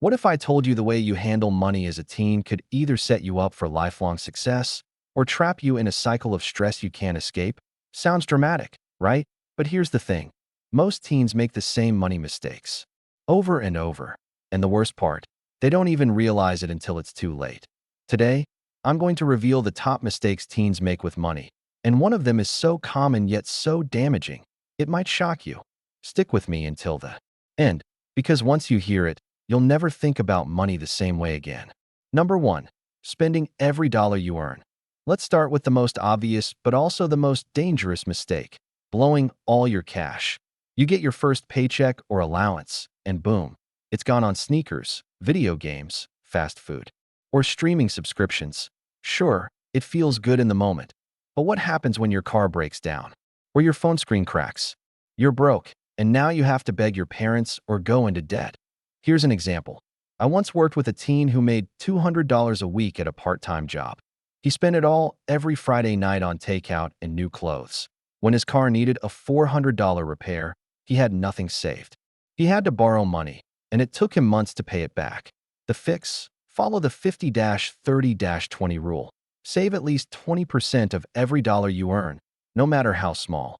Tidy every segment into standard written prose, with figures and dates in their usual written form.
What if I told you the way you handle money as a teen could either set you up for lifelong success or trap you in a cycle of stress you can't escape? Sounds dramatic, right? But here's the thing. Most teens make the same money mistakes over and over. And the worst part, they don't even realize it until it's too late. Today, I'm going to reveal the top mistakes teens make with money. And one of them is so common yet so damaging, it might shock you. Stick with me until the end, because once you hear it, you'll never think about money the same way again. Number 1. Spending every dollar you earn. Let's start with the most obvious but also the most dangerous mistake: blowing all your cash. You get your first paycheck or allowance, and boom, it's gone on sneakers, video games, fast food, or streaming subscriptions. Sure, it feels good in the moment, but what happens when your car breaks down or your phone screen cracks? You're broke, and now you have to beg your parents or go into debt. Here's an example. I once worked with a teen who made $200 a week at a part-time job. He spent it all every Friday night on takeout and new clothes. When his car needed a $400 repair, he had nothing saved. He had to borrow money, and it took him months to pay it back. The fix? Follow the 50-30-20 rule. Save at least 20% of every dollar you earn, no matter how small.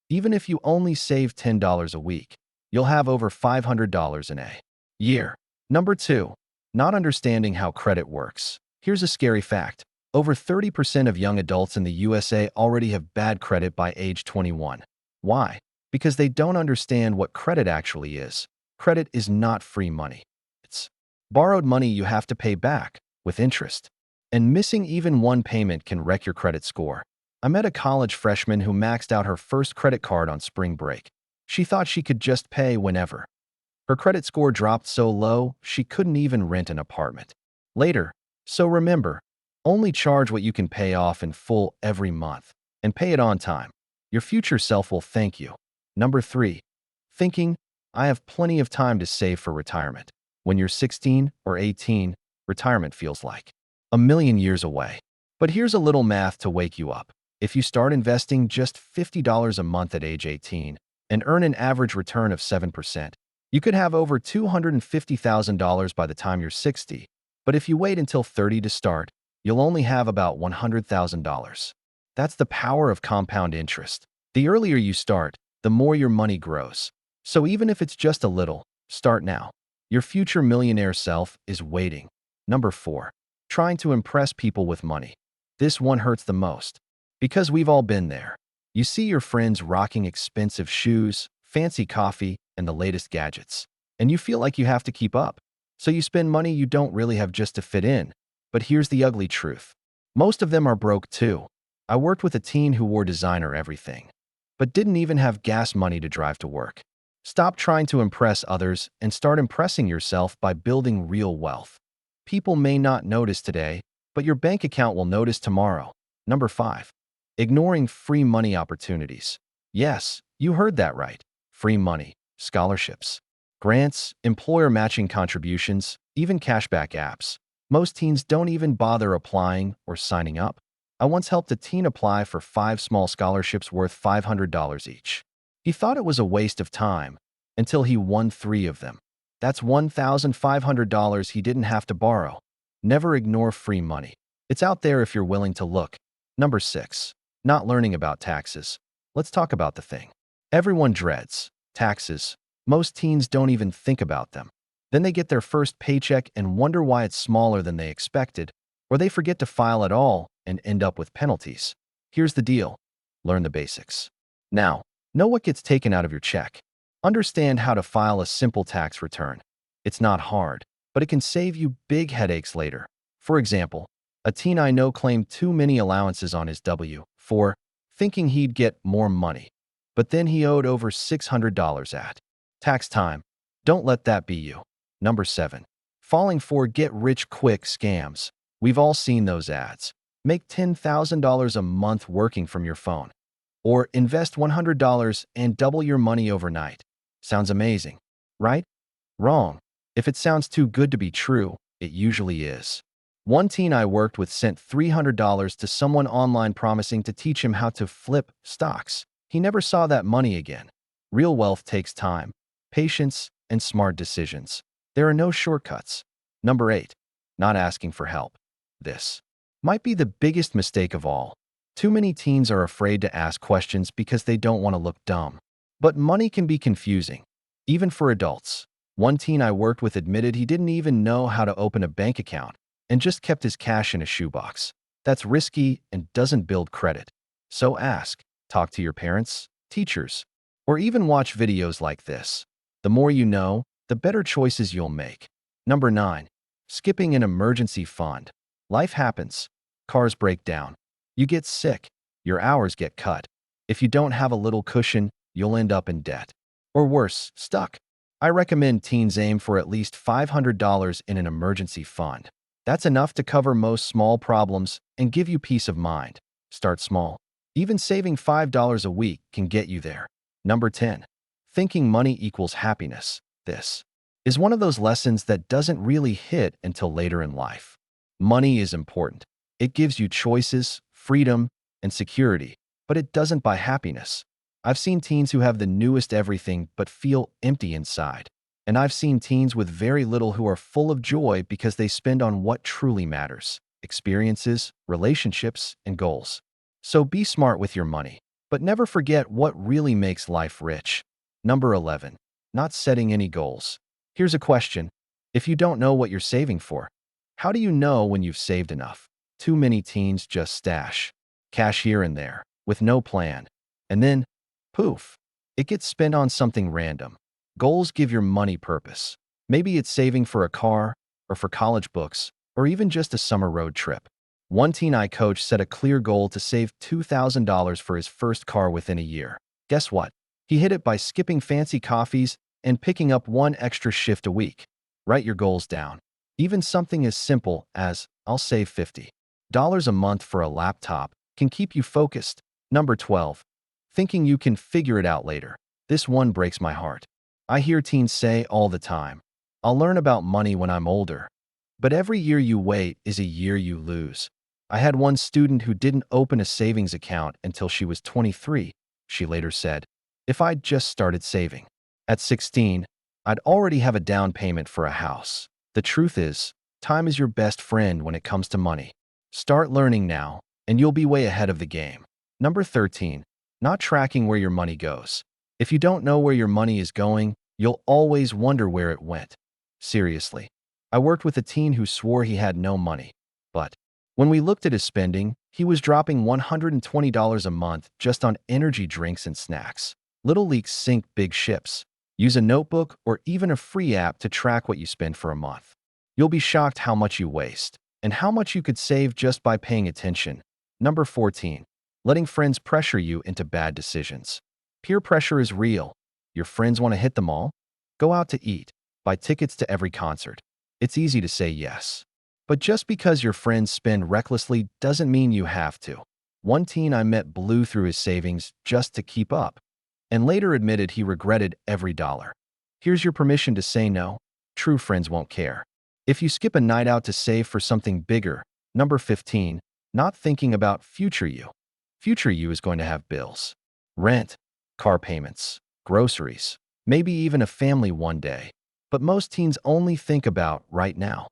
Even if you only save $10 a week, you'll have over $500 in a year. Number 2. Not understanding how credit works. Here's a scary fact. Over 30% of young adults in the USA already have bad credit by age 21. Why? Because they don't understand what credit actually is. Credit is not free money. It's borrowed money you have to pay back, with interest. And missing even one payment can wreck your credit score. I met a college freshman who maxed out her first credit card on spring break. She thought she could just pay whenever. Her credit score dropped so low, she couldn't even rent an apartment later. So remember, only charge what you can pay off in full every month, and pay it on time. Your future self will thank you. Number 3. Thinking, I have plenty of time to save for retirement. When you're 16 or 18, retirement feels like a million years away. But here's a little math to wake you up. If you start investing just $50 a month at age 18 and earn an average return of 7%, you could have over $250,000 by the time you're 60. But if you wait until 30 to start, you'll only have about $100,000. That's the power of compound interest. The earlier you start, the more your money grows. So even if it's just a little, start now. Your future millionaire self is waiting. Number 4. Trying to impress people with money. This one hurts the most, because we've all been there. You see your friends rocking expensive shoes, fancy coffee, and the latest gadgets, and you feel like you have to keep up. So you spend money you don't really have just to fit in. But here's the ugly truth. Most of them are broke too. I worked with a teen who wore designer everything, but didn't even have gas money to drive to work. Stop trying to impress others and start impressing yourself by building real wealth. People may not notice today, but your bank account will notice tomorrow. Number 5. Ignoring free money opportunities. Yes, you heard that right. Free money, scholarships, grants, employer matching contributions, even cashback apps. Most teens don't even bother applying or signing up. I once helped a teen apply for 5 small scholarships worth $500 each. He thought it was a waste of time until he won 3 of them. That's $1,500 he didn't have to borrow. Never ignore free money. It's out there if you're willing to look. Number 6. Not learning about taxes. Let's talk about the thing everyone dreads: taxes. Most teens don't even think about them. Then they get their first paycheck and wonder why it's smaller than they expected, or they forget to file at all and end up with penalties. Here's the deal. Learn the basics. Now, know what gets taken out of your check. Understand how to file a simple tax return. It's not hard, but it can save you big headaches later. For example, a teen I know claimed too many allowances on his W-4, thinking he'd get more money. But then he owed over $600 at tax time. Don't let that be you. Number 7. Falling for get-rich-quick scams. We've all seen those ads. Make $10,000 a month working from your phone. Or invest $100 and double your money overnight. Sounds amazing, right? Wrong. If it sounds too good to be true, it usually is. One teen I worked with sent $300 to someone online promising to teach him how to flip stocks. He never saw that money again. Real wealth takes time, patience, and smart decisions. There are no shortcuts. Number 8. Not asking for help. This might be the biggest mistake of all. Too many teens are afraid to ask questions because they don't want to look dumb. But money can be confusing, even for adults. One teen I worked with admitted he didn't even know how to open a bank account and just kept his cash in a shoebox. That's risky and doesn't build credit. So ask, talk to your parents, teachers, or even watch videos like this. The more you know, the better choices you'll make. Number 9. Skipping an emergency fund. Life happens. Cars break down. You get sick. Your hours get cut. If you don't have a little cushion, you'll end up in debt. Or worse, stuck. I recommend teens aim for at least $500 in an emergency fund. That's enough to cover most small problems and give you peace of mind. Start small. Even saving $5 a week can get you there. Number 10. Thinking money equals happiness. This is one of those lessons that doesn't really hit until later in life. Money is important. It gives you choices, freedom, and security, but it doesn't buy happiness. I've seen teens who have the newest everything but feel empty inside. And I've seen teens with very little who are full of joy because they spend on what truly matters: experiences, relationships, and goals. So be smart with your money, but never forget what really makes life rich. Number 11. Not setting any goals. Here's a question. If you don't know what you're saving for, how do you know when you've saved enough? Too many teens just stash cash here and there with no plan. And then, poof, it gets spent on something random. Goals give your money purpose. Maybe it's saving for a car, or for college books, or even just a summer road trip. One teen I coached set a clear goal to save $2,000 for his first car within a year. Guess what? He hit it by skipping fancy coffees and picking up one extra shift a week. Write your goals down. Even something as simple as, I'll save $50 a month for a laptop, can keep you focused. Number 12. Thinking you can figure it out later. This one breaks my heart. I hear teens say all the time, I'll learn about money when I'm older. But every year you wait is a year you lose. I had one student who didn't open a savings account until she was 23. She later said, if I'd just started saving at 16, I'd already have a down payment for a house. The truth is, time is your best friend when it comes to money. Start learning now, and you'll be way ahead of the game. Number 13. Not tracking where your money goes. If you don't know where your money is going, you'll always wonder where it went. Seriously. I worked with a teen who swore he had no money. But when we looked at his spending, he was dropping $120 a month just on energy drinks and snacks. Little leaks sink big ships. Use a notebook or even a free app to track what you spend for a month. You'll be shocked how much you waste and how much you could save just by paying attention. Number 14. Letting friends pressure you into bad decisions. Peer pressure is real. Your friends want to hit the mall? Go out to eat. Buy tickets to every concert. It's easy to say yes. But just because your friends spend recklessly doesn't mean you have to. One teen I met blew through his savings just to keep up, and later admitted he regretted every dollar. Here's your permission to say no. True friends won't care. If you skip a night out to save for something bigger. Number 15. Not thinking about future you. Future you is going to have bills. Rent, car payments, groceries, maybe even a family one day. But most teens only think about right now.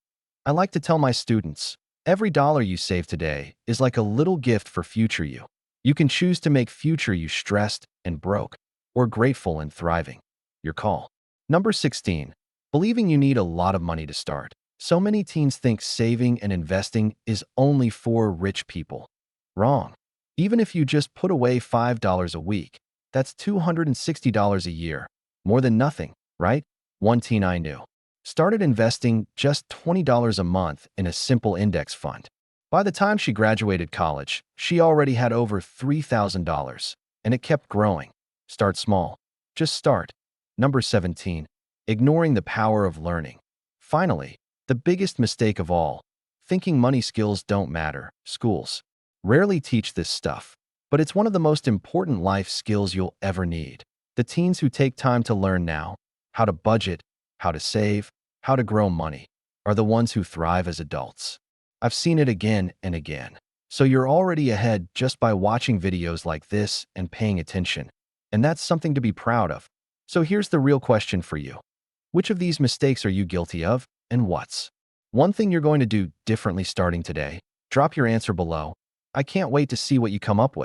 I like to tell my students, every dollar you save today is like a little gift for future you. You can choose to make future you stressed and broke, or grateful and thriving. Your call. Number 16. Believing you need a lot of money to start. So many teens think saving and investing is only for rich people. Wrong. Even if you just put away $5 a week, that's $260 a year. More than nothing, right? One teen I knew started investing just $20 a month in a simple index fund. By the time she graduated college, she already had over $3,000, and it kept growing. Start small. Just start. Number 17. Ignoring the power of learning. Finally, the biggest mistake of all, thinking money skills don't matter. Schools rarely teach this stuff, but it's one of the most important life skills you'll ever need. The teens who take time to learn now, how to budget, how to save, how to grow money, are the ones who thrive as adults. I've seen it again and again. So you're already ahead just by watching videos like this and paying attention. And that's something to be proud of. So here's the real question for you. Which of these mistakes are you guilty of, and what's one thing you're going to do differently starting today? Drop your answer below. I can't wait to see what you come up with.